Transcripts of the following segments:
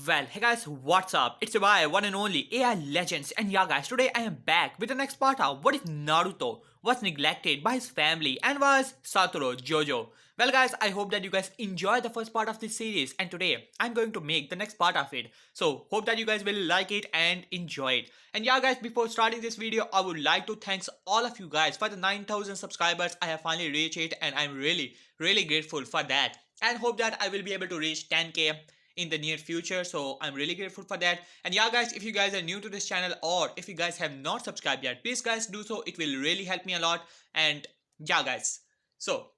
Well, hey guys, what's up? It's your boy, one and only AI Legends, and yeah, guys, today I am back with the next part of What If Naruto was neglected by his family and was Satoru Gojo. Well, guys, I hope that you guys enjoyed the first part of this series, and today I'm going to make the next part of it. So, hope that you guys will like it and enjoy it. And yeah, guys, before starting this video, I would like to thank all of you guys for the 9,000 subscribers. I have finally reached it, and I'm really grateful for that. And hope that I will be able to reach 10k in the near future, so I'm really grateful for that. And yeah, guys, if you guys are new to this channel or if you guys have not subscribed yet, please guys do so. It will really help me a lot. And yeah, guys, so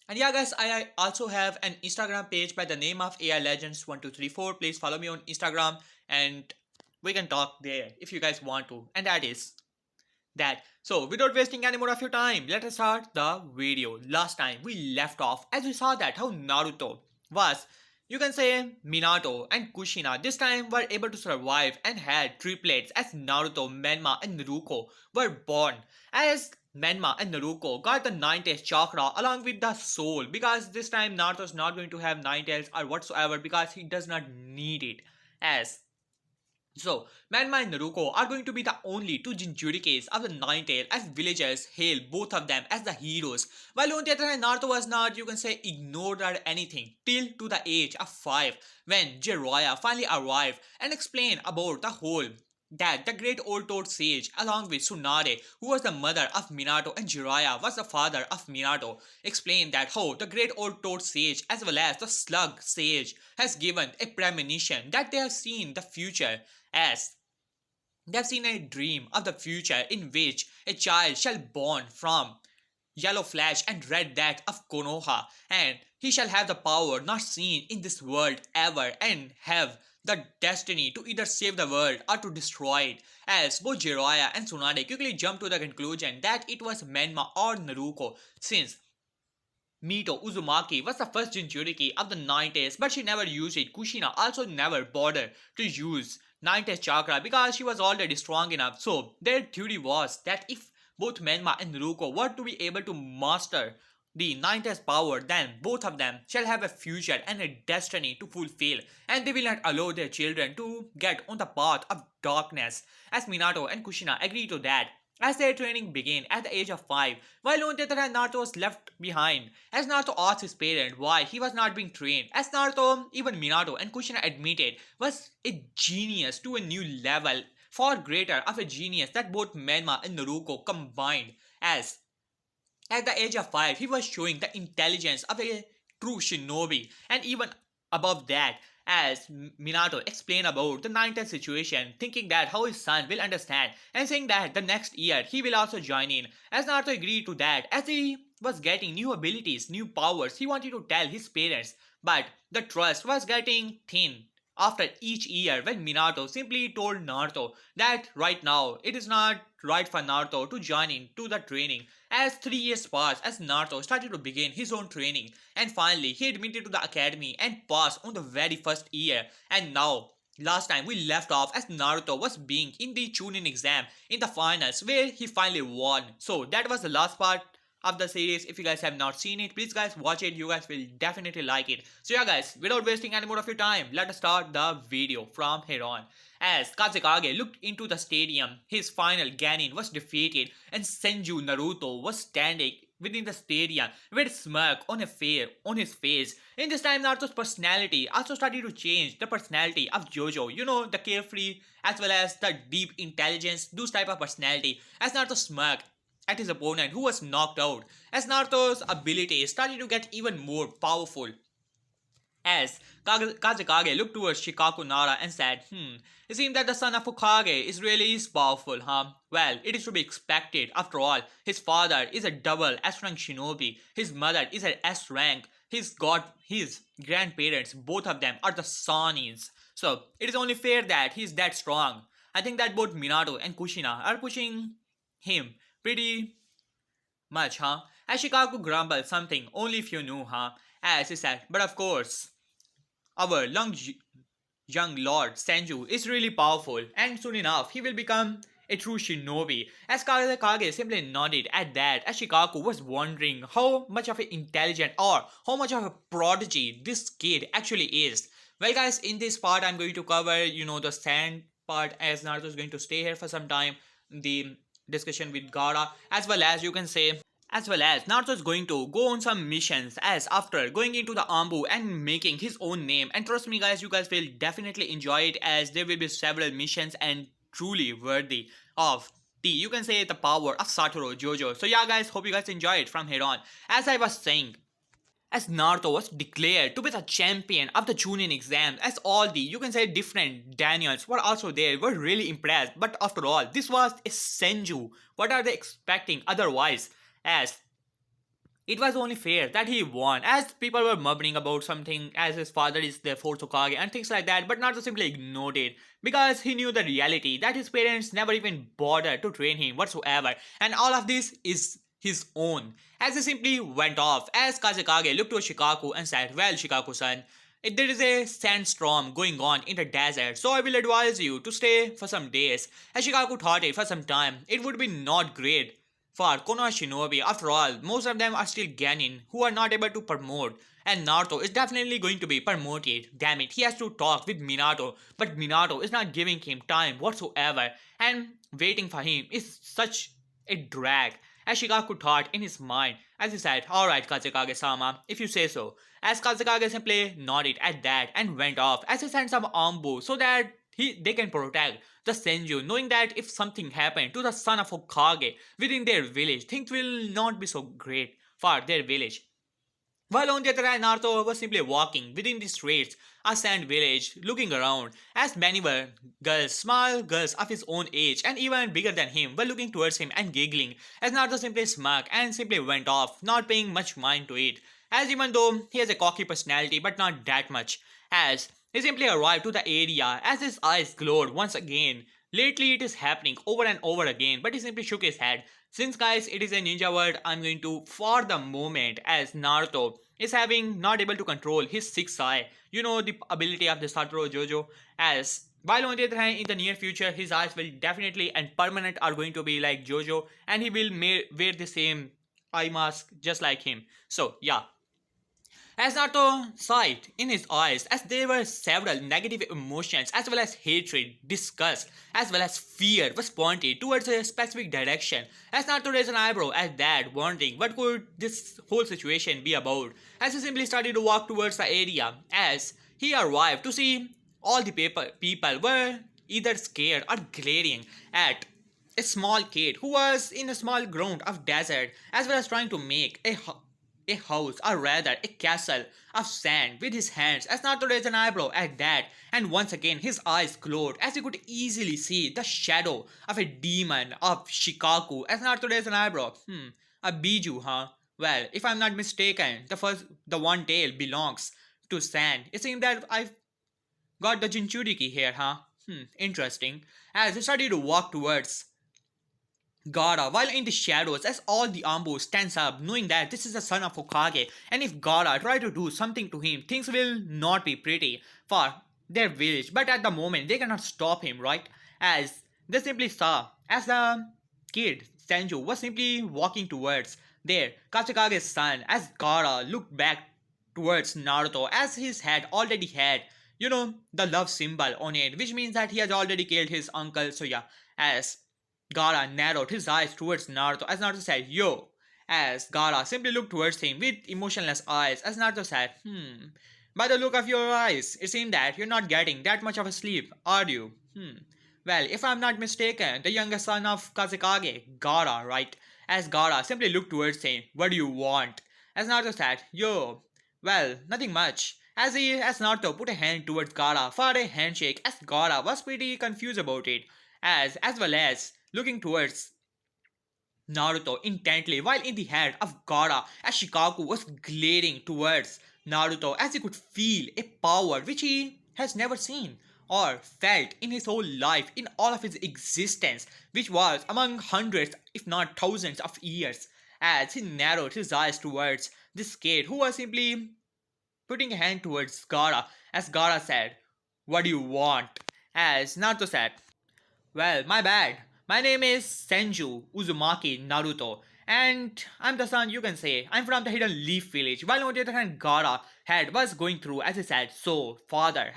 and yeah, guys, I also have an Instagram page by the name of AI Legends 1234. Please follow me on Instagram and we can talk there if you guys want to. And that is that. So without wasting any more of your time, let us start the video. Last time we left off as we saw that how Naruto was, you can say, Minato and Kushina this time were able to survive and had triplets as Naruto, Menma and Naruto were born. As Menma and Naruto got the nine tails chakra along with the soul, because this time Naruto is not going to have nine tails or whatsoever because he does not need it. As so, Manma and Naruto are going to be the only two Jinchurikis of the Nine-Tail, as villagers hail both of them as the heroes, while on the other hand Naruto was not, you can say, ignored or anything till to the age of 5 when Jiraiya finally arrived and explained about the whole that the great old toad sage along with Tsunade, who was the mother of Minato and Jiraiya was the father of Minato, explained that how the great old toad sage as well as the slug sage has given a premonition that they have seen the future, as they have seen a dream of the future in which a child shall born from yellow flesh and red that of Konoha, and he shall have the power not seen in this world ever and have the destiny to either save the world or to destroy it, as both Jiraiya and Tsunade quickly jumped to the conclusion that it was Menma or Naruto, since Mito Uzumaki was the first Jinchuriki of the Nine Tails, but she never used it. Kushina also never bothered to use Nine Tails Chakra because she was already strong enough. So their theory was that if both Menma and Naruto were to be able to master the Nine Tails power, then both of them shall have a future and a destiny to fulfill, and they will not allow their children to get on the path of darkness. As Minato and Kushina agree to that, as their training began at the age of 5, while on the other hand Naruto was left behind, as Naruto asked his parents why he was not being trained, as Naruto, even Minato and Kushina admitted, was a genius to a new level, far greater of a genius that both Menma and Naruto combined, as at the age of 5 he was showing the intelligence of a true shinobi, and even above that, as Minato explained about the Ninetale situation, thinking that how his son will understand, and saying that the next year he will also join in, as Naruto agreed to that, as he was getting new abilities, new powers, he wanted to tell his parents, but the trust was getting thin after each year when Minato simply told Naruto that right now it is not right for Naruto to join in to the training, as 3 years passed as Naruto started to begin his own training, and finally he admitted to the academy and passed on the very first year. And now, last time we left off as Naruto was being in the Chunin exam in the finals where he finally won. So that was the last part of the series. If you guys have not seen it, please guys watch it, you guys will definitely like it. So yeah guys, without wasting any more of your time, let us start the video from here on. As Kazekage looked into the stadium, his final Ganin was defeated and Senju Naruto was standing within the stadium with a smirk on his face. In this time, Naruto's personality also started to change, the personality of Jojo, you know, the carefree as well as the deep intelligence, those type of personality, as Naruto smirked at his opponent who was knocked out, as Naruto's abilities started to get even more powerful. As Kazekage looked towards Shikaku Nara and said, it seems that the son of Hokage is really powerful, huh? Well, it is to be expected. After all, his father is a double S-rank shinobi, his mother is an S-rank, his grandparents, both of them are the Sanins. So, it is only fair that he is that strong. I think that both Minato and Kushina are pushing him pretty much, huh? As Shikaku grumbled something, only if you knew, huh? As he said, but of course, our young Lord Senju is really powerful, and soon enough he will become a true shinobi. As Kage simply nodded at that, as Shikaku was wondering how much of an intelligent or how much of a prodigy this kid actually is. Well, guys, in this part, I'm going to cover, the sand part as Naruto is going to stay here for some time. The discussion with Gaara, as well as you can say, as well as Naruto is going to go on some missions as after going into the Ambu and making his own name. And trust me, guys, you guys will definitely enjoy it as there will be several missions and truly worthy of you can say the power of Satoru Gojo. So yeah, guys, hope you guys enjoy it from here on. As I was saying, as Naruto was declared to be the champion of the Chunin exams, as all the, you can say, different Daniels were also there, were really impressed. But after all, this was a Senju. What are they expecting otherwise? As it was only fair that he won, as people were mumbling about something as his father is the fourth Hokage and things like that, but Naruto simply ignored it because he knew the reality that his parents never even bothered to train him whatsoever, and all of this is his own. As he simply went off, as Kazekage looked to Shikaku and said, "Well, Shikaku-san, there is a sandstorm going on in the desert, so I will advise you to stay for some days." As Shikaku thought it for some time, it would be not great for Konoha Shinobi. After all, most of them are still Genin who are not able to promote. And Naruto is definitely going to be promoted. Damn it, he has to talk with Minato. But Minato is not giving him time whatsoever. And waiting for him is such a drag. As Shikaku thought in his mind, as he said, "Alright, Kazekage-sama, if you say so." As Kazekage simply nodded at that and went off as he sent some Ambu so that they can protect the Senju, knowing that if something happened to the son of Hokage within their village, things will not be so great for their village. While on the other hand, Naruto was simply walking within the streets of Sand Village, looking around, as many were girls, small girls of his own age and even bigger than him, were looking towards him and giggling, as Naruto simply smirked and simply went off, not paying much mind to it, as even though he has a cocky personality, but not that much, as he simply arrived to the area, as his eyes glowed once again. Lately it is happening over and over again, but he simply shook his head. Since guys it is a ninja world, I'm going to, for the moment, as Naruto is having not able to control his sixth eye, the ability of the Satoru Gojo, as while on the other hand in the near future his eyes will definitely and permanent are going to be like Jojo, and he will wear the same eye mask just like him. So yeah, as Naruto saw it in his eyes, as there were several negative emotions as well as hatred, disgust, as well as fear was pointed towards a specific direction. As Naruto raised an eyebrow at that, wondering what could this whole situation be about. As he simply started to walk towards the area, as he arrived to see all the people were either scared or glaring at a small kid who was in a small ground of desert, as well as trying to make a house, or rather a castle, of sand with his hands, as Naruto raised an eyebrow at that, and once again his eyes glowed as he could easily see the shadow of a demon of Shikaku. As Naruto raised an eyebrow, a Biju, huh? Well, if I'm not mistaken, the one tail belongs to sand. It seems that I've got the Jinchuriki here, huh? Interesting. As he started to walk towards Gaara, while in the shadows, as all the Ambu stands up, knowing that this is the son of Hokage, and if Gaara try to do something to him, things will not be pretty for their village. But at the moment, they cannot stop him, right? As they simply saw, as the kid Senju was simply walking towards their Kachikage's son, as Gaara looked back towards Naruto, as his head already had, the love symbol on it, which means that he has already killed his uncle. So yeah, as Gaara narrowed his eyes towards Naruto as Naruto said, "Yo." As Gaara simply looked towards him with emotionless eyes as Naruto said, "By the look of your eyes, it seems that you're not getting that much of a sleep, are you? Well, if I'm not mistaken, the youngest son of Kazekage, Gaara, right?" As Gaara simply looked towards him, "What do you want?" As Naruto said, "Yo, well, nothing much." As Naruto put a hand towards Gaara for a handshake, as Gaara was pretty confused about it, as well as looking towards Naruto intently, while in the head of Gaara, as Shikaku was glaring towards Naruto, as he could feel a power which he has never seen or felt in his whole life, in all of his existence, which was among hundreds, if not thousands of years, as he narrowed his eyes towards this kid who was simply putting a hand towards Gaara, as Gaara said, "What do you want?" As Naruto said, "Well, my bad. My name is Senju Uzumaki Naruto." And I'm the son, you can say. I'm from the hidden leaf village. While on the other hand, Gara had was going through, as I said, so father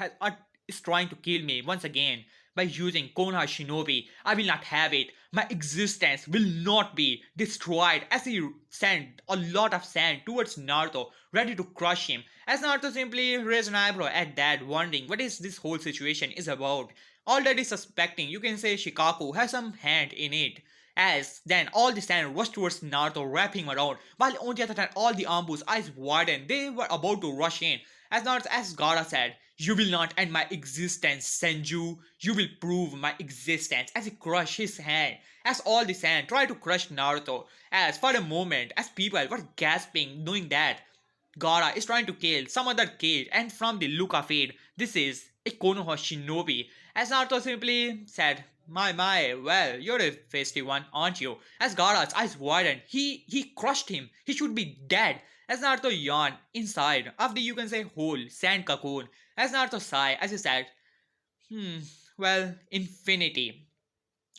is trying to kill me once again by using Konoha Shinobi. I will not have it. My existence will not be destroyed as he sent a lot of sand towards Naruto, ready to crush him. As Naruto simply raised an eyebrow at that, wondering what is this whole situation is about. Already suspecting, you can say Shikaku has some hand in it. As then all the sand rushed towards Naruto, wrapping him around, while on the other hand all the Ambus eyes widened, they were about to rush in. As Naruto, as Gaara said, "You will not end my existence, Senju. You will prove my existence." As he crushed his hand, as all the sand tried to crush Naruto. As for a moment, as people were gasping, knowing that Gaara is trying to kill some other kid, and from the look of it, this is a Konoha shinobi. As Naruto simply said, my, well, you're a feisty one, aren't you?" As Gaara's eyes widened, he crushed him. He should be dead. As Naruto yawned inside of the, you can say, whole sand cocoon. As Naruto sighed, as he said, hmm, well, infinity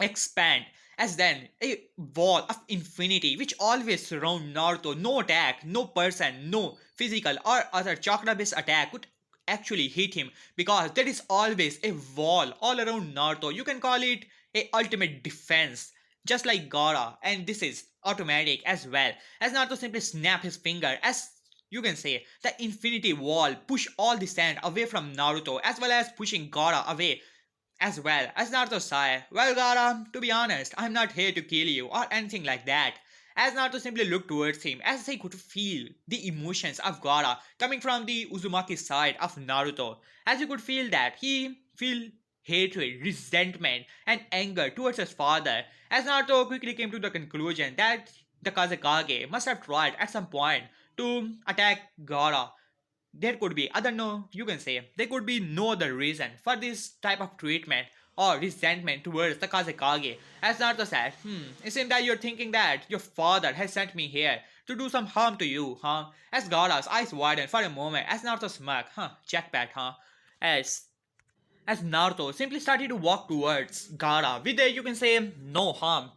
expand, as then a wall of infinity which always surround Naruto. No attack, no person, no physical or other chakra based attack could actually hit him, because there is always a wall all around Naruto. You can call it a ultimate defense, just like Gaara, and this is automatic as well. As Naruto simply snap his finger, as you can say the infinity wall push all the sand away from Naruto, as well as pushing Gaara away as well. As Naruto sighed, "Well, Gaara, to be honest, I'm not here to kill you or anything like that." As Naruto simply looked towards him, as he could feel the emotions of Gaara coming from the Uzumaki side of Naruto. As he could feel that, he feel hatred, resentment, and anger towards his father. As Naruto quickly came to the conclusion that the Kazekage must have tried at some point to attack Gaara. There could be other, no, you can say there could be no other reason for this type of treatment or resentment towards the Kazekage. As Naruto said, it seems that you're thinking that your father has sent me here to do some harm to you, huh? As Gaara's eyes widened for a moment, as Naruto smirked, jackpot, huh? As as Naruto simply started to walk towards Gaara with a, you can say, no harm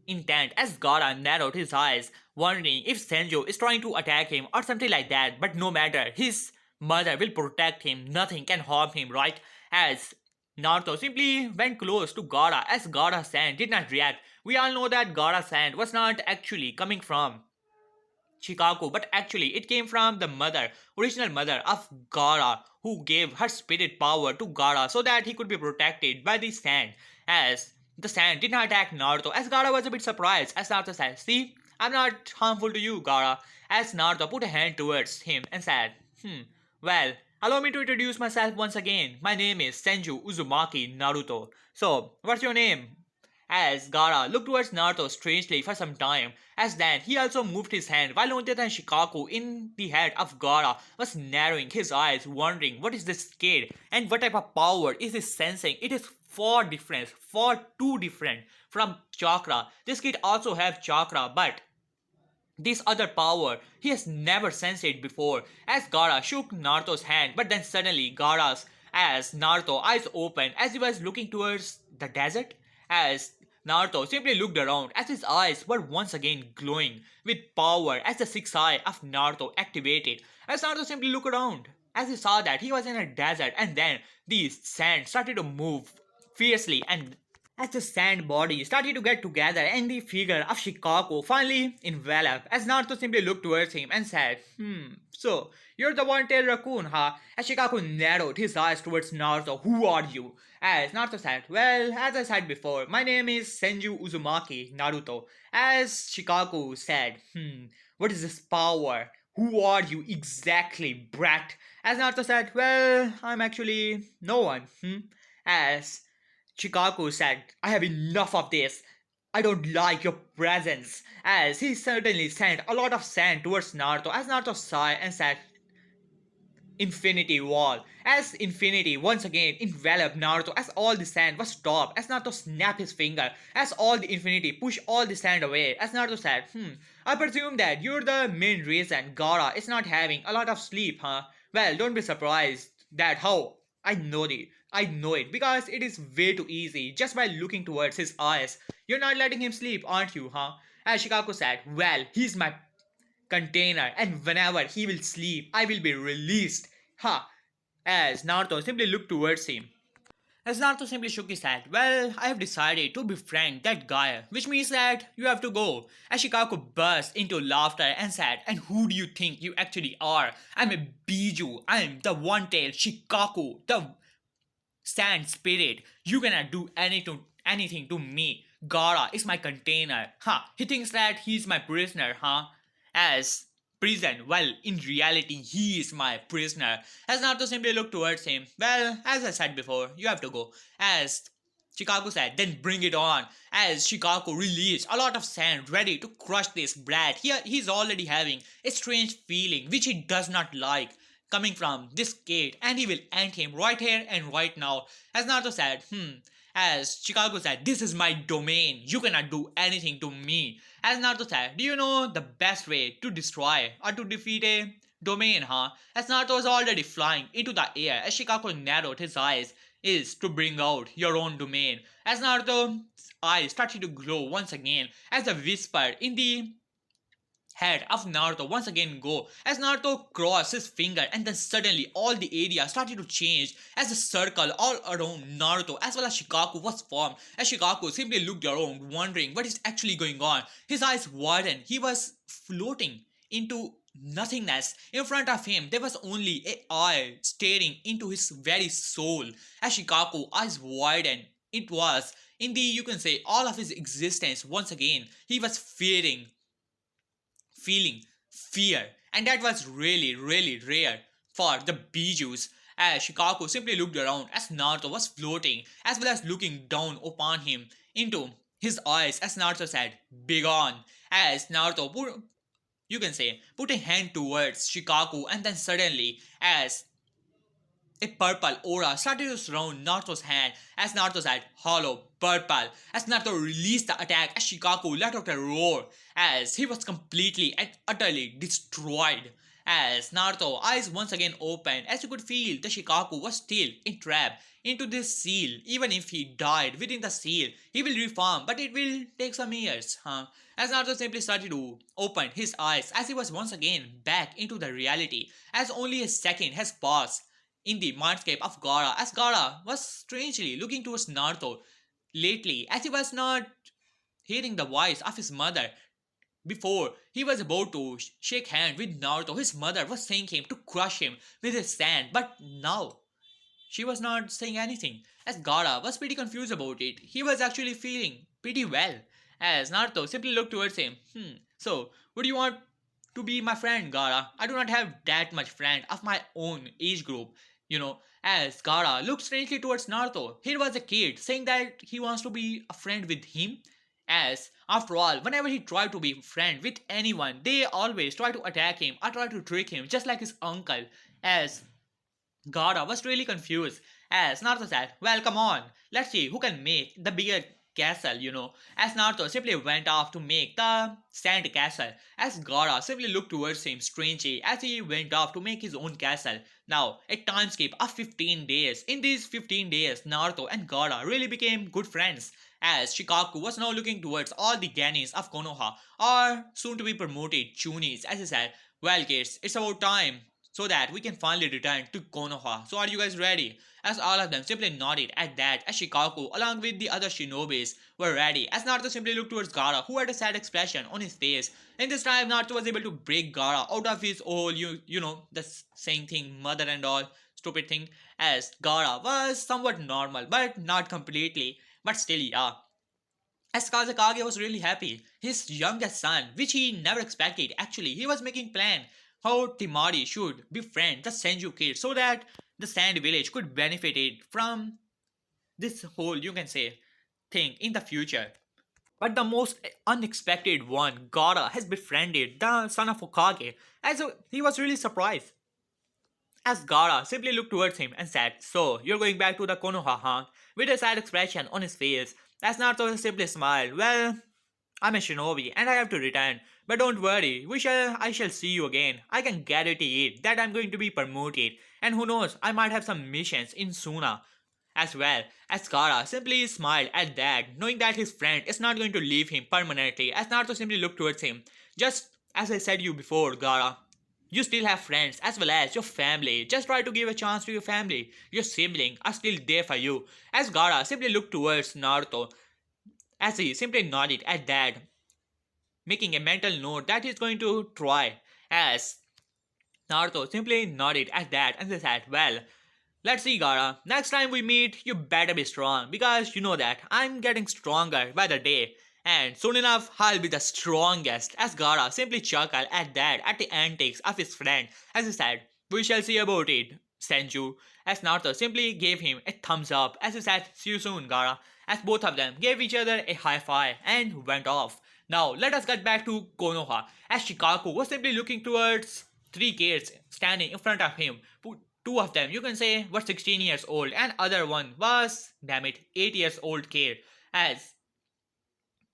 intent, as Gaara narrowed his eyes, wondering if Senju is trying to attack him or something like that. But no matter, his mother will protect him, nothing can harm him, right? As Naruto simply went close to Gaara, as Gaara's hand did not react. We all know that Gaara's hand was not actually coming from Chicago, but actually it came from the mother, original mother of Gara, who gave her spirit power to Gara so that he could be protected by the sand. As the sand did not attack Naruto, as Gara was a bit surprised, as Naruto said, "See, I'm not harmful to you, Gara." As Naruto put a hand towards him and said, well, allow me to introduce myself once again. My name is Senju Uzumaki Naruto. So, what's your name? As Gaara looked towards Naruto strangely for some time, as then he also moved his hand, while on the other hand Shikaku in the head of Gaara was narrowing his eyes, wondering what is this kid and what type of power is he sensing. It is far different, far too different from chakra. This kid also have chakra, but this other power he has never sensed it before. As Gaara shook Naruto's hand, but then suddenly Gaara's, as Naruto eyes opened as he was looking towards the desert. As Naruto simply looked around, as his eyes were once again glowing with power as the sixth eye of Naruto activated. As Naruto simply looked around, as he saw that he was in a desert, and then the sand started to move fiercely, and as the sand body started to get together and the figure of Shikaku finally enveloped, as Naruto simply looked towards him and said, so you're the one-tailed raccoon, huh? As Shikaku narrowed his eyes towards Naruto, "Who are you?" As Naruto said, "Well, as I said before, my name is Senju Uzumaki Naruto." As Shikaku said, what is this power? Who are you exactly, brat? As Naruto said, "Well, I'm actually no one, As Chicago said, "I have enough of this. I don't like your presence." As he certainly sent a lot of sand towards Naruto, as Naruto sighed and said, "Infinity Wall." As Infinity once again enveloped Naruto, as all the sand was stopped, as Naruto snapped his finger, as all the Infinity pushed all the sand away, as Naruto said, I presume that you're the main reason Gaara is not having a lot of sleep, huh? Well, don't be surprised that how I know it because it is way too easy just by looking towards his eyes. You're not letting him sleep, aren't you, huh? As Shikaku said, well, he's my container, and whenever he will sleep, I will be released. Ha! As Naruto simply looked towards him. As Naruto simply shook his head, well, I have decided to befriend that guy, which means that you have to go. As Shikaku burst into laughter and said, and who do you think you actually are? I'm a Biju, I'm the one-tailed Shikaku, the sand spirit. You cannot do anything to me. Gara is my container. Huh? He thinks that he's my prisoner, huh? As prison. Well, in reality, he is my prisoner. As Naruto simply looked towards him. Well, as I said before, you have to go. As Shikaku said, then bring it on. As Shikaku released a lot of sand ready to crush this brat. He's already having a strange feeling which he does not like coming from this kid, and he will end him right here and right now. As Naruto said, as Chicago said, this is my domain. You cannot do anything to me. As Naruto said, do you know the best way to destroy or to defeat a domain, huh? As Naruto was already flying into the air, as Chicago narrowed his eyes, is to bring out your own domain. As Naruto's eyes started to glow once again, as a whisper in the head of Naruto once again go as Naruto crossed his finger, and then suddenly all the area started to change as a circle all around Naruto as well as Shikaku was formed. As Shikaku simply looked around wondering what is actually going on. His eyes widened. He was floating into nothingness. In front of him there was only a eye staring into his very soul. As Shikaku eyes widened, it was in the, you can say, all of his existence once again. He was feeling fear, and that was really rare for the Bijus. As Shikaku simply looked around as Naruto was floating, as well as looking down upon him into his eyes, as Naruto said, "Begone." As Naruto put, you can say, put a hand towards Shikaku, and then suddenly, as a purple aura started to surround Naruto's hand as Naruto said, "Hollow, purple." As Naruto released the attack, as Shikaku let out a roar as he was completely and utterly destroyed. As Naruto's eyes once again opened, as you could feel the Shikaku was still entrapped into this seal. Even if he died within the seal, he will reform, but it will take some years. Huh? As Naruto simply started to open his eyes as he was once again back into the reality, as only a second has passed in the mindscape of Gaara, as Gaara was strangely looking towards Naruto lately, as he was not hearing the voice of his mother. Before he was about to shake hands with Naruto, his mother was saying him to crush him with his sand, but now she was not saying anything. As Gaara was pretty confused about it, he was actually feeling pretty well. As Naruto simply looked towards him, so would you want to be my friend, Gaara? I do not have that much friend of my own age group. As Gaara looked strangely towards Naruto, he was a kid saying that he wants to be a friend with him. As, after all, whenever he tried to be a friend with anyone, they always try to attack him or try to trick him, just like his uncle. As Gaara was really confused as Naruto said, "Well, come on, let's see who can make the bigger castle. As Naruto simply went off to make the sand castle, as Gaara simply looked towards him strangely as he went off to make his own castle. Now, a time skip of 15 days. In these 15 days, Naruto and Gaara really became good friends. As Shikaku was now looking towards all the Ganis of Konoha, or soon to be promoted Chunis, as he said, "Well, kids, it's about time so that we can finally return to Konoha. So are you guys ready?" As all of them simply nodded at that, as Shikaku along with the other shinobis were ready, as Naruto simply looked towards Gaara, who had a sad expression on his face. In this time, Naruto was able to break Gaara out of his whole, the saying thing, mother and all, stupid thing, as Gaara was somewhat normal, but not completely, but still, yeah. As Kazekage was really happy, his youngest son, which he never expected actually, he was making plan how Timari should befriend the Senju kid so that the Sand Village could benefit it from this whole, you can say, thing in the future. But the most unexpected one, Gaara has befriended the son of Hokage, as he was really surprised. As Gaara simply looked towards him and said, "So, you're going back to the Konoha, huh?" With a sad expression on his face, as Naruto simply smiled, "Well, I'm a shinobi and I have to return. But don't worry, I shall see you again. I can guarantee it that I'm going to be promoted. And who knows, I might have some missions in Suna." as well. As Gaara simply smiled at that, knowing that his friend is not going to leave him permanently, as Naruto simply looked towards him. Just as I said you before, Gaara, you still have friends as well as your family. Just try to give a chance to your family. Your siblings are still there for you. As Gaara simply looked towards Naruto, as he simply nodded at that, making a mental note that he's going to try. As Naruto simply nodded at that and they said, well, let's see, Gaara. Next time we meet, you better be strong because you know that I'm getting stronger by the day. And soon enough, I'll be the strongest. As Gaara simply chuckled at that, at the antics of his friend, as he said, we shall see about it, Senju. As Naruto simply gave him a thumbs up, as he said, see you soon, Gaara. As both of them gave each other a high five and went off. Now, let us get back to Konoha, as Shikaku was simply looking towards three kids standing in front of him. Two of them, you can say, were 16 years old, and other one was, damn it, 8 years old kid. As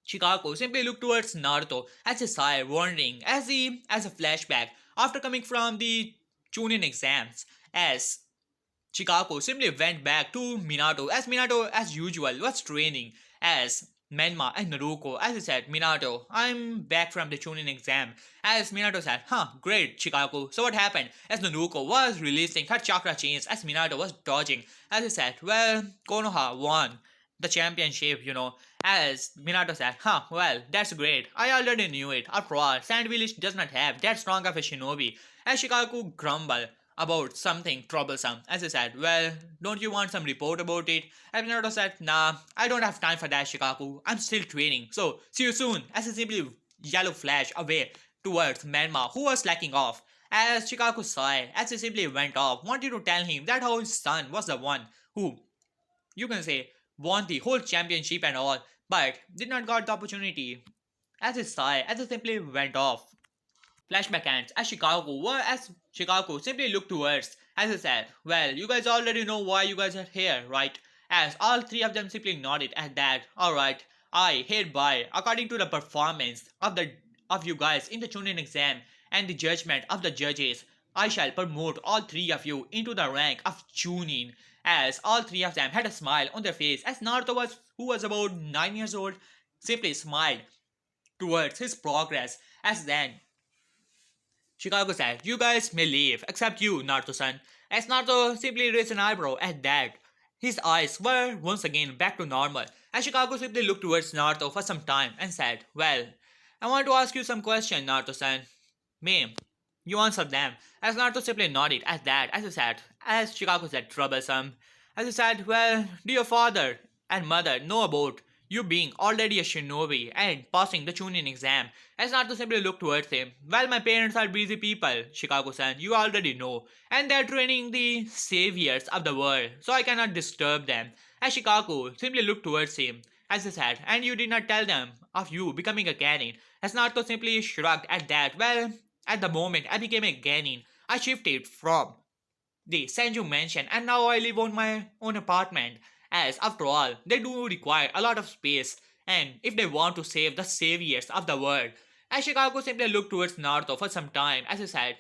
Chicago simply looked towards Naruto as a sigh, wondering as a flashback after coming from the Chunin exams, as Chicago simply went back to Minato as Minato, as usual, was training as Menma and Naruto. As he said, Minato, I'm back from the Chunin exam. As Minato said, huh, great, Chicago. So what happened? As Naruto was releasing her chakra chains as Minato was dodging. As he said, well, Konoha won the championship. As Minato said, huh, well, that's great. I already knew it. After all, Sand Village does not have that strong of a shinobi. As Shikaku grumbled about something troublesome. As he said, well, don't you want some report about it? And Naruto said, nah, I don't have time for that, Shikaku. I'm still training. So, see you soon. As he simply yellow flash away towards Menma, who was slacking off. As Shikaku sighed, as he simply went off, wanted to tell him that how his son was the one who, you can say, won the whole championship and all, but did not got the opportunity. As he sighed, as he simply went off. Flashback ends as Chicago simply looked towards as he said, well, you guys already know why you guys are here, right? As all three of them simply nodded at that. Alright, I hereby, according to the performance of you guys in the Chunin exam and the judgment of the judges, I shall promote all three of you into the rank of Chunin. As all three of them had a smile on their face, as Naruto was who was about 9 years old, simply smiled towards his progress. As then Chicago said, you guys may leave, except you, Naruto-san. As Naruto simply raised an eyebrow at that, his eyes were once again back to normal. As Chicago simply looked towards Naruto for some time and said, well, I want to ask you some questions, Naruto-san. May you answer them. As Naruto simply nodded at that, as he said, as Chicago said, troublesome. As he said, well, do your father and mother know about you being already a shinobi and passing the Chunin exam? As Naruto simply looked towards him. Well, my parents are busy people, Shikaku-san, you already know. And they're training the saviors of the world, so I cannot disturb them. As Shikaku simply looked towards him, as he said, and you did not tell them of you becoming a Genin. As Naruto simply shrugged at that. Well, at the moment I became a Genin, I shifted from the Senju mansion and now I live on my own apartment. As after all, they do require a lot of space, and if they want to save the saviors of the world. As Chicago simply looked towards Naruto for some time as he said,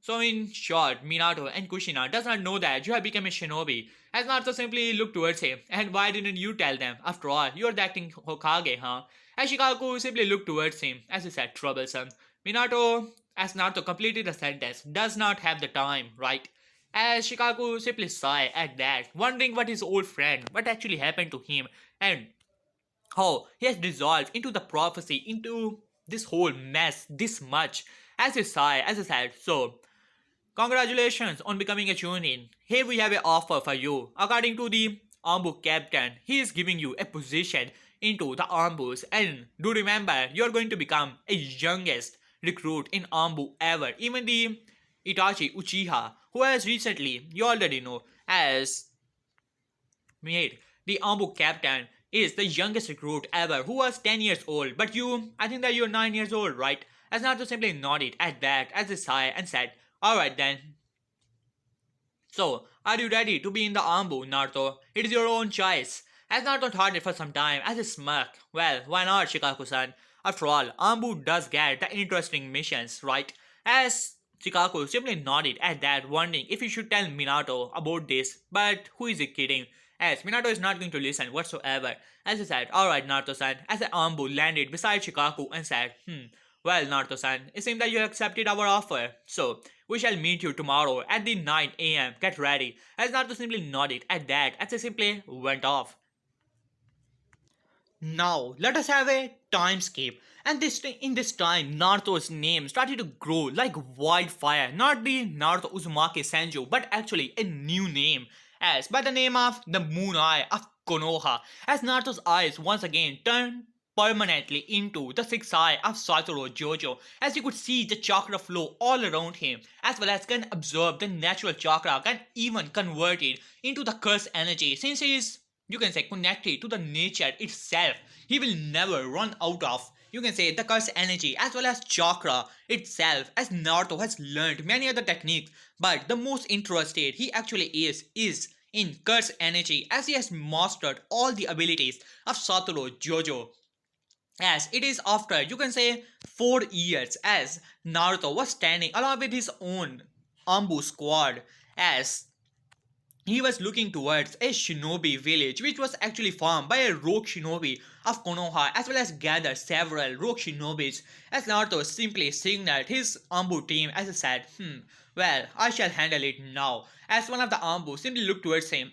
So in short, Minato and Kushina does not know that you have become a shinobi. As Naruto simply looked towards him, and why didn't you tell them? After all, you are the acting Hokage, huh? As Shikaku simply looked towards him as he said, troublesome. Minato, as Naruto completed the sentence, does not have the time, right? As Shikaku simply sighed at that, wondering what his old friend, what actually happened to him, and how he has dissolved into the prophecy, into this whole mess this much. As he sighed, as he said, so, congratulations on becoming a Chunin. Here we have an offer for you. According to the Ambu captain, he is giving you a position into the Ambus, and do remember, you are going to become a youngest recruit in Ambu ever. Even the Itachi Uchiha, who has recently, you already know, as made the Ambu captain, is the youngest recruit ever who was 10 years old. But you, I think that you're 9 years old, right? As Naruto simply nodded at that as a sigh and said, alright then. So, are you ready to be in the Ambu, Naruto? It is your own choice. As Naruto thought it for some time as a smirk, well, why not, Shikaku-san? After all, Ambu does get the interesting missions, right? As Chikako simply nodded at that, wondering if he should tell Minato about this, but who is he kidding? As Minato is not going to listen whatsoever. As he said, alright Naruto-san, as the Ambu landed beside Chikaku and said, well Naruto-san, it seems that you accepted our offer. So, we shall meet you tomorrow at the 9 a.m. Get ready. As Naruto simply nodded at that as he simply went off. Now, let us have a time skip. And in this time, Naruto's name started to grow like wildfire. Not the Naruto Uzumaki Senju, but actually a new name. As by the name of the Moon Eye of Konoha. As Naruto's eyes once again turned permanently into the sixth eye of Satoru Gojo, as you could see the chakra flow all around him, as well as can absorb the natural chakra, can even convert it into the curse energy, since he is, you can say, connected to the nature itself. He will never run out of, you can say, the curse energy as well as chakra itself, as Naruto has learned many other techniques, but the most interested he actually is in curse energy, as he has mastered all the abilities of Satoru Gojo. As it is after, you can say, 4 years, as Naruto was standing along with his own Ambu squad, as he was looking towards a shinobi village which was actually formed by a rogue shinobi of Konoha, as well as gathered several rogue shinobis, as Naruto simply signaled his Ambu team as he said, well, I shall handle it now. As one of the Ambu simply looked towards him,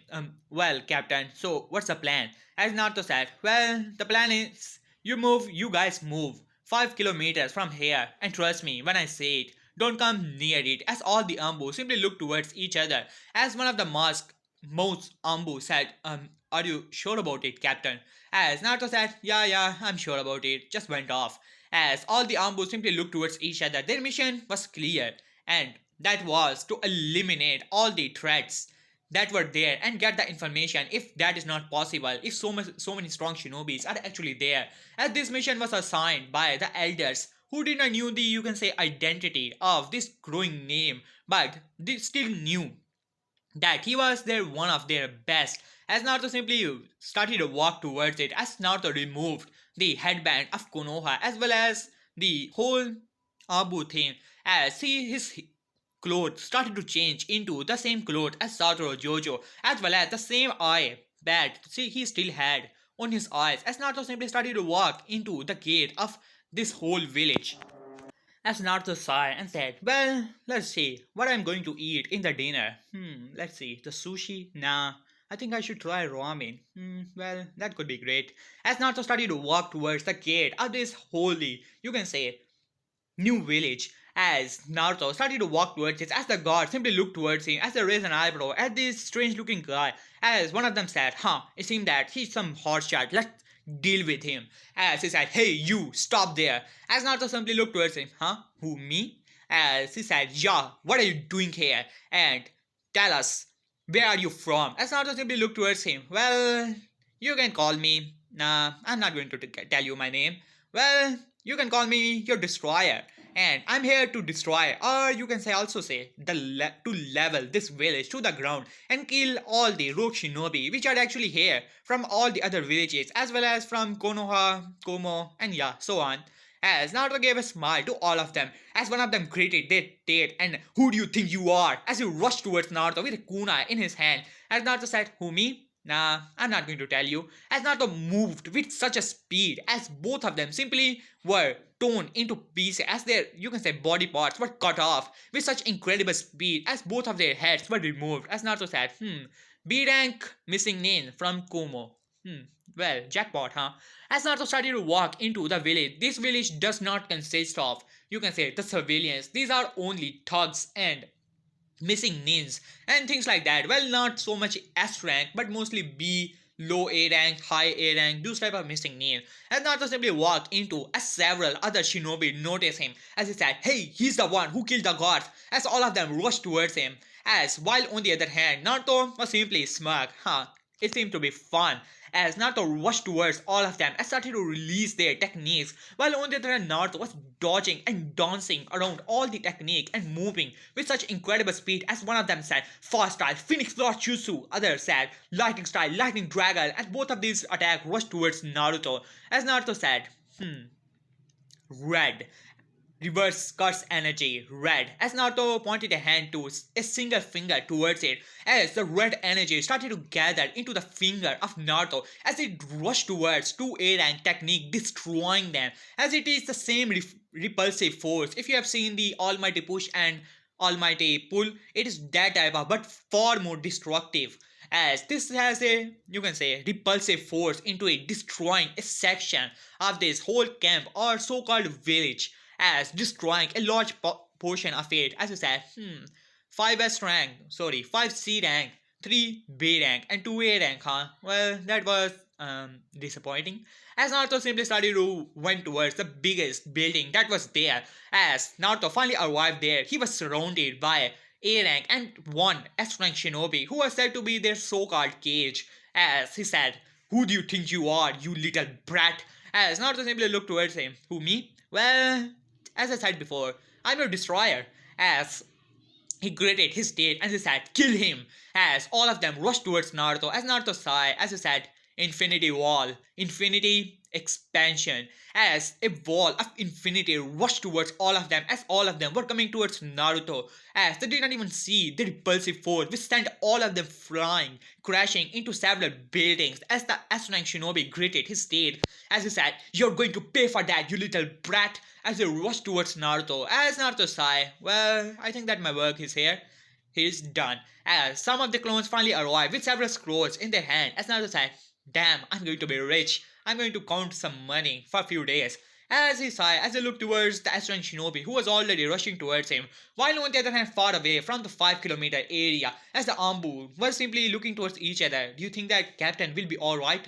well, Captain, so what's the plan? As Naruto said, well, the plan is you guys move 5 kilometers from here, and trust me when I say it, don't come near it. As all the Ambu simply looked towards each other, as one of the most Ambu said, are you sure about it, Captain? As Naruto said, yeah, I'm sure about it, just went off. As all the Ambu simply looked towards each other, their mission was clear, and that was to eliminate all the threats that were there and get the information. If that is not possible, if so many strong shinobis are actually there, as this mission was assigned by the elders who did not knew the, you can say, identity of this growing name, but they still knew that he was their one of their best. As Naruto simply started to walk towards it, as Naruto removed the headband of Konoha as well as the whole Abu thing, as his clothes started to change into the same clothes as Satoru Gojo, as well as the same eye that he still had on his eyes, as Naruto simply started to walk into the gate of this whole village. As Naruto sighed and said, well, let's see what I'm going to eat in the dinner. Let's see, the sushi? Nah, I think I should try ramen. Well, that could be great. As Naruto started to walk towards the gate of this holy, you can say, new village, as Naruto started to walk towards it, as the guard simply looked towards him, as they raised an eyebrow at this strange looking guy, as one of them said, it seemed that he's some hotshot, let's deal with him. As he said, hey you, stop there. As Naruto simply looked towards him, who, me? As he said, yeah, what are you doing here? And tell us, where are you from? As Naruto simply looked towards him, well, you can call me, nah, I'm not going to tell you my name. Well, you can call me your destroyer, and I'm here to destroy, or you can say also say to level this village to the ground and kill all the rogue shinobi which are actually here from all the other villages, as well as from Konoha, Komo, and yeah, so on. As Naruto gave a smile to all of them, as one of them greeted their date, and who do you think you are? As he rushed towards Naruto with a kunai in his hand, as Naruto said, who, me? Nah, I'm not going to tell you. As Naruto moved with such a speed, as both of them simply were torn into pieces, as their, you can say, body parts were cut off with such incredible speed, as both of their heads were removed. As Naruto said, B rank missing name from Kumo. Well, jackpot, huh? As Naruto started to walk into the village, this village does not consist of, you can say, the civilians. These are only thugs and missing names and things like that. Well, not so much S rank, but mostly B, low A rank, high A rank, those type of missing names. And Naruto simply walked into, as several other shinobi noticed him, as he said, hey, he's the one who killed the guards, as all of them rushed towards him. As while on the other hand, Naruto was simply smug. It seemed to be fun, as Naruto rushed towards all of them and started to release their techniques, while on the other hand Naruto was dodging and dancing around all the technique and moving with such incredible speed, as one of them said fast style Phoenix Lord Jutsu, others said lightning style Lightning Dragon, and both of these attacks rushed towards Naruto, as Naruto said, red. reverse cuts energy red as Naruto pointed a hand to a single finger towards it as the red energy started to gather into the finger of Naruto as it rushed towards two A rank technique destroying them as it is the same repulsive force. If you have seen the almighty push and almighty pull, it is that type of but far more destructive as this has a you can say repulsive force into it destroying a section of this whole camp or so-called village as destroying a large portion of it. As I said, 5S rank, sorry, 5C rank, 3B rank, and 2A rank, huh? Well, that was disappointing. As Naruto simply started to went towards the biggest building that was there. As Naruto finally arrived there, he was surrounded by A rank and one S rank shinobi who was said to be their so-called cage. As he said, "Who do you think you are, you little brat?" As Naruto simply looked towards him. Who, me? Well, as I said before, I'm your destroyer. As he gritted his teeth and he said, "Kill him!" As all of them rushed towards Naruto. As Naruto sighed, as he said, "Infinity Wall, Infinity Expansion." As a wall of infinity rushed towards all of them, as all of them were coming towards Naruto. As they did not even see the repulsive force which sent all of them flying, crashing into several buildings. As the S-rank shinobi gritted his teeth, as he said, "You're going to pay for that, you little brat!" As they rushed towards Naruto. As Naruto sighed, "Well, I think that my work is here. He's done." As some of the clones finally arrived with several scrolls in their hand, as Naruto said, "Damn, I'm going to be rich. I'm going to count some money for a few days." As he sighed, as he looked towards the Astron Shinobi, who was already rushing towards him, while on the other hand, far away from the 5 kilometer area, as the Ambu were simply looking towards each other. "Do you think that Captain will be alright?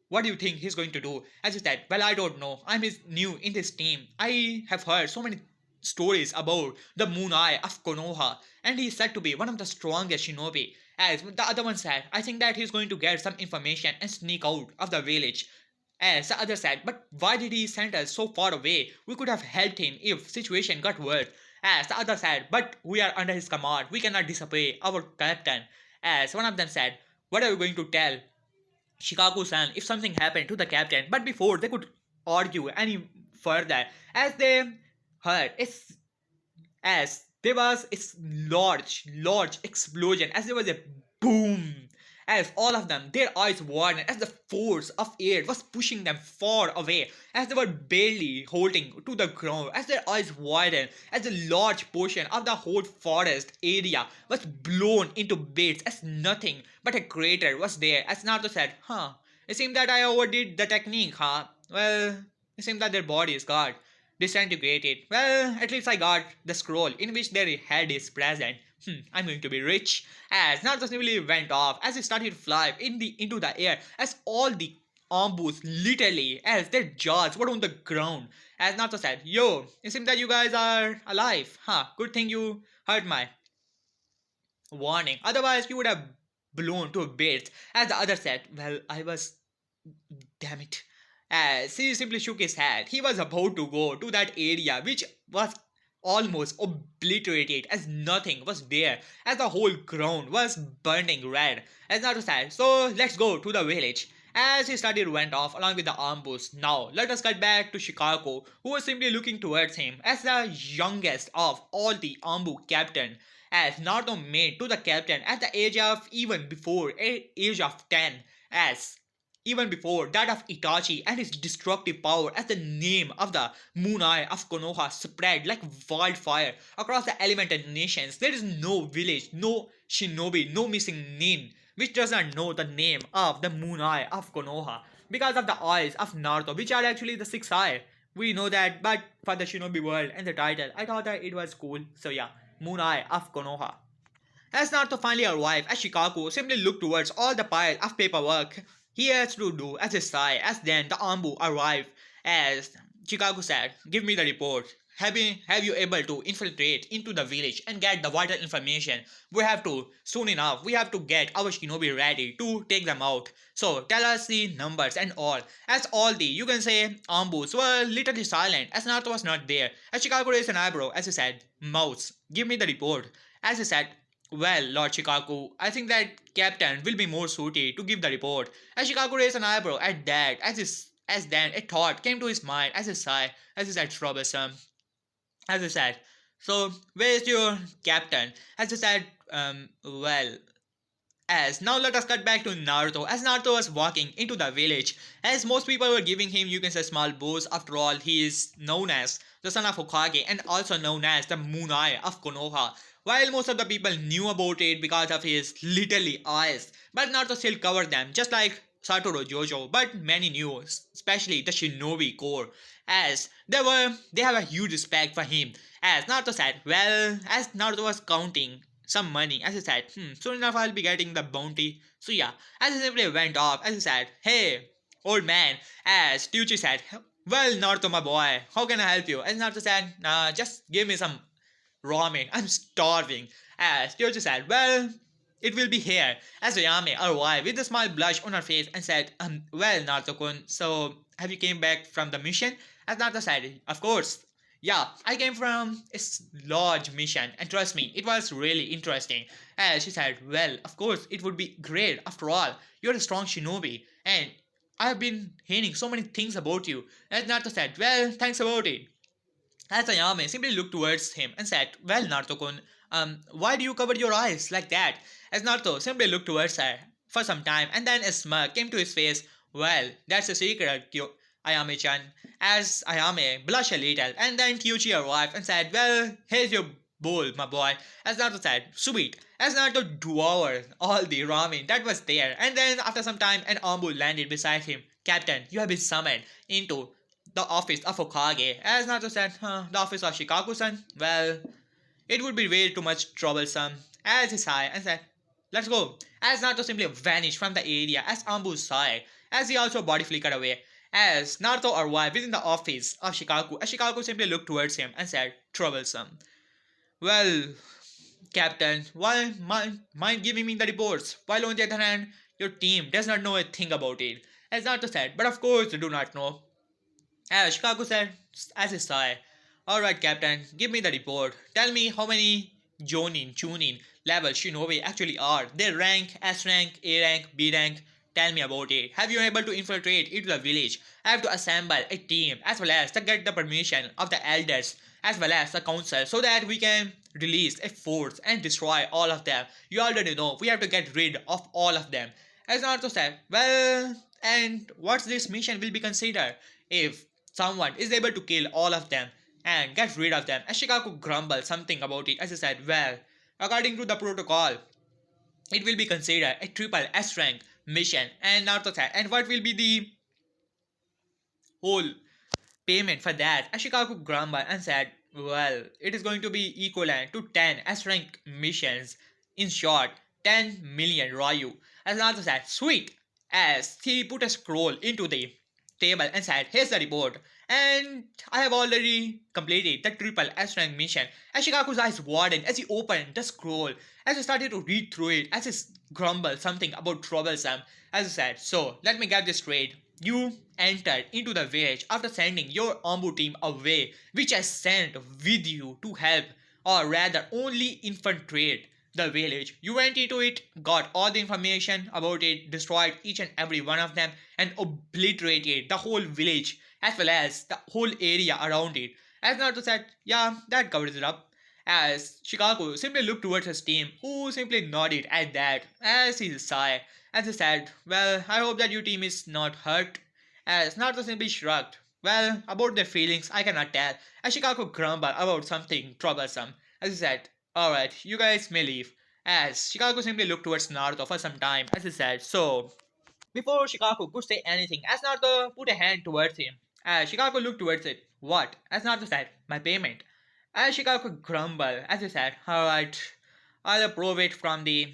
What do you think he's going to do?" As he said, "Well, I don't know. I'm new in this team. I have heard so many stories about the Moon Eye of Konoha, and he is said to be one of the strongest shinobi." As the other one said, "I think that he's going to get some information and sneak out of the village." As the other said, "But why did he send us so far away? We could have helped him if situation got worse." As the other said, "But we are under his command. We cannot disobey our captain." As one of them said, "What are you going to tell Shikaku-san if something happened to the captain?" But before they could argue any further, as they heard as there was a large explosion, as there was a boom, as all of them, their eyes widened, as the force of air was pushing them far away, as they were barely holding to the ground, as their eyes widened, as a large portion of the whole forest area was blown into bits, as nothing but a crater was there. As Naruto said, it seemed that I overdid the technique, huh? Well, it seemed that their bodies got disintegrated. Well, at least I got the scroll in which their head is present. I'm going to be rich." As Naruto simply went off, as he started to fly into the air, as all the Ambus literally, as their jaws were on the ground. As Naruto said, "Yo, it seems that you guys are alive. Good thing you heard my warning. Otherwise, you would have blown to bits." As the other said, "Well, I was damn it." As he simply shook his head, he was about to go to that area which was almost obliterated, as nothing was there, as the whole ground was burning red. As Naruto said, "So let's go to the village." As he started went off along with the Ambus. Now let us cut back to Shikako, who was simply looking towards him as the youngest of all the Ambu captain. As Naruto made to the captain at the age of even before age of 10, as even before that of Itachi and his destructive power, as the name of the Moon Eye of Konoha spread like wildfire across the elemental nations. There is no village, no shinobi, no missing nin which does not know the name of the Moon Eye of Konoha because of the eyes of Naruto, which are actually the six eye. We know that, but for the shinobi world and the title, I thought that it was cool. So yeah, Moon Eye of Konoha. As Naruto finally arrived, as Shikaku simply looked towards all the pile of paperwork he has to do as a sigh, as then the Ambu arrived. As Shikaku said, "Give me the report. Have you able to infiltrate into the village and get the vital information? We have to, soon enough, we have to get our shinobi ready to take them out. So tell us the numbers and all." As all the, you can say, Ambus were literally silent as Naruto was not there. As Shikaku raised an eyebrow as he said, "Mouse, give me the report." As he said, "Well, Lord Shikaku, I think that Captain will be more suited to give the report." As Shikaku raised an eyebrow at that, as then a thought came to his mind as he sighed, as he said, "Troublesome." as I said. So, where's your captain? As I said, well, as now let us cut back to Naruto. As Naruto was walking into the village, as most people were giving him, you can say, small bows. After all, he is known as the son of Hokage and also known as the Moon Eye of Konoha. While most of the people knew about it because of his literally eyes, but Naruto still covered them, just like Satoru Gojo. But many knew, especially the Shinobi Corps, as they have a huge respect for him. As Naruto said, well, as Naruto was counting some money. As he said, soon enough I'll be getting the bounty. So yeah, as he simply went off, as he said, hey, old man, as Tucci said, well, Naruto, my boy, how can I help you? As Naruto said, nah, just give me some ramen, I'm starving. As Tucci said, well, it will be here. As Ayame arrived with a small blush on her face and said, well, Naruto-kun, so have you came back from the mission? As Naruto said, of course, yeah, I came from a large mission, and trust me, it was really interesting. As she said, well, of course, it would be great. After all, you're a strong shinobi, and I've been hearing so many things about you. As Naruto said, well, thanks about it. As Ayame simply looked towards him and said, well, Naruto-kun, why do you cover your eyes like that? As Naruto simply looked towards her for some time, and then a smirk came to his face. Well, that's a secret, Ayame-chan. As Ayame blushed a little, and then Kyuchi arrived and said, well, here's your bowl, my boy. As Naruto said, sweet. As Naruto devoured all the ramen that was there, and then after some time, an Ambu landed beside him. Captain, you have been summoned into the office of Hokage. As Naruto said, the office of Shikaku-san? Well, it would be way too much troublesome. As he sighed and said, let's go. As Naruto simply vanished from the area as Ambu sighed, as he also body flickered away. As Naruto arrived within the office of Shikaku, as Shikaku simply looked towards him and said, troublesome. Well, Captain, why mind giving me the reports, while on the other hand, your team does not know a thing about it? As Naruto said, but of course they do not know. As Shikaku said, as he sighed, alright, Captain, give me the report. Tell me how many Chunin level shinobi actually are. Their rank, S rank, A rank, B rank. Tell me about it. Have you been able to infiltrate into the village? I have to assemble a team as well as to get the permission of the elders as well as the council so that we can release a force and destroy all of them. You already know we have to get rid of all of them. As Naruto said, well, and what's this mission will be considered if someone is able to kill all of them and get rid of them? As Shikaku grumbled something about it as he said, well, according to the protocol, it will be considered a triple S rank mission. And Naruto said, and what will be the whole payment for that? Ashikaku grumbled and said, well, it is going to be equivalent to 10 S rank missions. In short, 10 million Ryu. As Naruto said, sweet. As he put a scroll into the table and said, here's the report. And I have already completed the triple S rank mission. As Shikaku's eyes widened as he opened the scroll, as he started to read through it, as he grumbled something about troublesome. As he said, so let me get this straight. You entered into the village after sending your Ambu team away, which I sent with you to help, or rather only infiltrate the village. You went into it, got all the information about it, destroyed each and every one of them, and obliterated the whole village as well as the whole area around it. As Naruto said, yeah, that covers it up. As Shikaku simply looked towards his team, who simply nodded at that as he sighed. As he said, well, I hope that your team is not hurt. As Naruto simply shrugged. Well, about their feelings, I cannot tell. As Shikaku grumbled about something troublesome. As he said, alright, you guys may leave. As Shikaku simply looked towards Naruto for some time. As he said, so. Before Shikaku could say anything, as Naruto put a hand towards him. As Shikaku looked towards it. What? As Naruto said, my payment. As Shikaku grumbled, as he said, alright, I'll approve it from the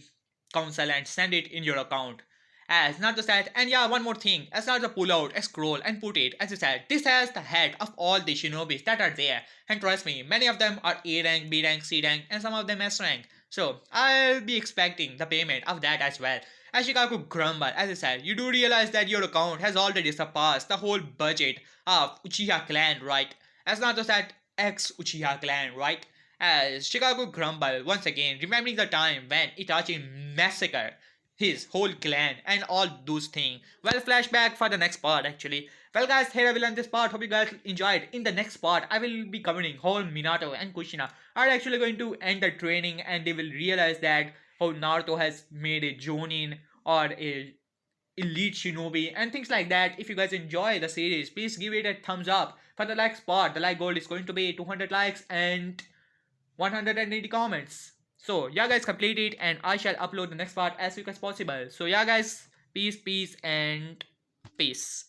council and send it in your account. As Naruto said, and yeah, one more thing. As Naruto pulled out a scroll and put it, as he said, this has the head of all the shinobis that are there. And trust me, many of them are A rank, B rank, C rank, and some of them S rank. So, I'll be expecting the payment of that as well. As Shikaku grumbled, as he said, you do realize that your account has already surpassed the whole budget of Uchiha clan, right? As Naruto said, ex-Uchiha clan, right? As Shikaku grumbled once again, remembering the time when Itachi massacred his whole clan and all those things. Well, flashback for the next part actually. Well, guys, here I will end this part. Hope you guys enjoyed. In the next part, I will be covering how Minato and Kushina are actually going to end the training, and they will realize that how Naruto has made a Jonin or a elite shinobi and things like that. If you guys enjoy the series, please give it a thumbs up. For the next part, the like goal is going to be 200 likes and 180 comments. So yeah guys, complete it and I shall upload the next part as quick as possible. So yeah guys, peace and peace.